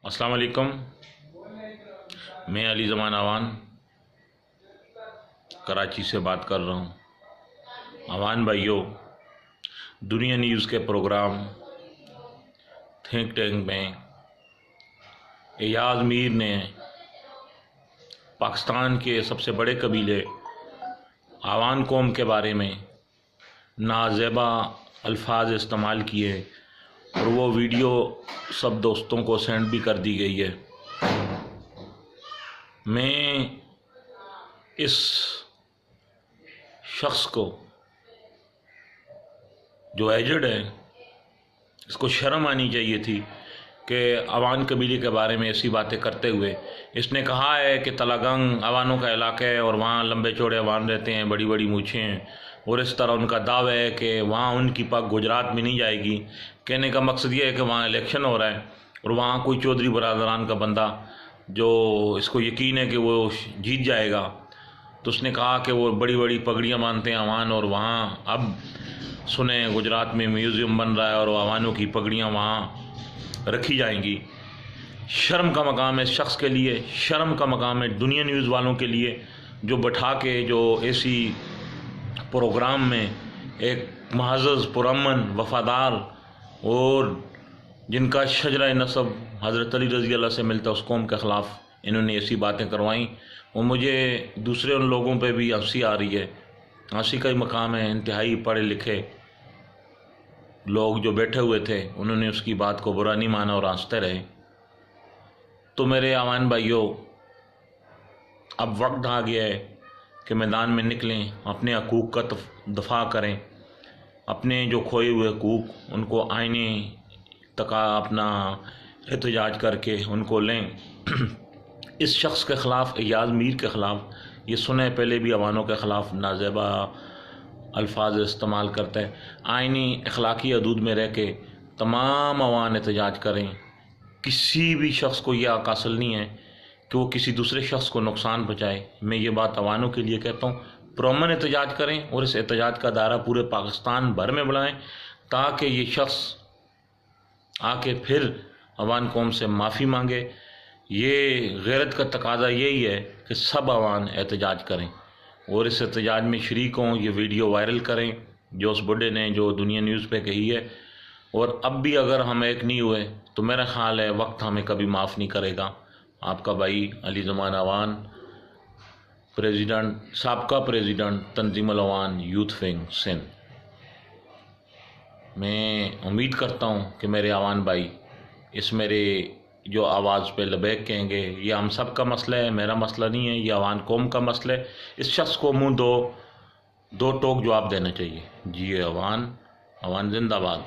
अस्सलाम वालेकुम। मैं अली ज़मान अवान कराची से बात कर रहा हूँ। अवान भाइयों, दुनिया न्यूज़ के प्रोग्राम थिंक टैंक में एजाज मीर ने पाकिस्तान के सबसे बड़े कबीले अवान कौम के बारे में नाज़ेबा अल्फाज इस्तेमाल किए और वो वीडियो सब दोस्तों को सेंड भी कर दी गई है। मैं इस शख्स को जो एजेड है, इसको शर्म आनी चाहिए थी कि अवान कबीले के बारे में ऐसी बातें करते हुए इसने कहा है कि तलागंग अवानों का इलाका है और वहाँ लंबे चौड़े अवान रहते हैं, बड़ी बड़ी मूछें हैं, और इस तरह उनका दावा है कि वहाँ उनकी पग गुजरात में नहीं जाएगी। कहने का मकसद ये है कि वहाँ इलेक्शन हो रहा है और वहाँ कोई चौधरी बरादरान का बंदा जो इसको यकीन है कि वो जीत जाएगा, तो उसने कहा कि वो बड़ी बड़ी पगड़ियाँ बांधते हैं अवान, और वहाँ अब सुने गुजरात में म्यूज़ियम बन रहा है और अवानों की पगड़ियाँ वहाँ रखी जाएंगी। शर्म का मकाम है इस शख्स के लिए, शर्म का मकाम है दुनिया न्यूज़ वालों के लिए, जो बैठा के जो ऐसी प्रोग्राम में एक मुअज़्ज़ज़ पुरअमन वफ़ादार और जिनका शजरा नसब हज़रत अली रज़ी अल्लाह से मिलता उस कौम के ख़िलाफ़ इन्होंने ऐसी बातें करवाई। और मुझे दूसरे उन लोगों पे भी हंसी आ रही है। हंसी का ही मकाम है। इंतहाई पढ़े लिखे लोग जो बैठे हुए थे उन्होंने उसकी बात को बुरा नहीं माना और हंसते रहे। तो मेरे अवान भाइयों, अब वक्त आ गया है कि मैदान में निकलें, अपने हकूक़ का दफ़ा करें, अपने जो खोए हुए हकूक़ उनको आईने तक अपना एहतजाज करके उनको लें। इस शख्स के ख़िलाफ़, एजाज मीर के ख़िलाफ़, ये सुने पहले भी अवानों के ख़िलाफ़ नाज़ेबा अल्फाज इस्तेमाल करता है। आईनी अखलाकी हदूद में रह के तमाम अवान एहतजाज करें। किसी भी शख्स को यह हक़ हासिल नहीं है कि वो किसी दूसरे शख्स को नुकसान पहुँचाए। मैं ये बात अवानों के लिए कहता हूँ, पुरअमन एहतजाज करें और इस एहतजाज का दायरा पूरे पाकिस्तान भर में बढ़ाएं, ताकि ये शख्स आके फिर अवान कौम से माफ़ी मांगे। ये गैरत का तकाजा यही है कि सब अवान एहतजाज करें और इस एहतजाज में शरीक हों। ये वीडियो वायरल करें जो उस बुढ़े ने जो दुनिया न्यूज़ पे कही है। और अब भी अगर हम एक नहीं हुए तो मेरा ख़्याल है वक्त हमें कभी माफ़ नहीं करेगा। आपका भाई अली ज़मान अवान, प्रेसिडेंट, साबका president Tanzeemul Awan youth wing Sindh. मैं उम्मीद करता हूँ कि मेरे अवान भाई इस मेरे जो आवाज़ पे लबैक कहेंगे। ये हम सब का मसला है, मेरा मसला नहीं है, ये अवान कौम का मसला है। इस शख्स को मुँह दो टोक जवाब देना चाहिए। जी अवान, अवान जिंदाबाद।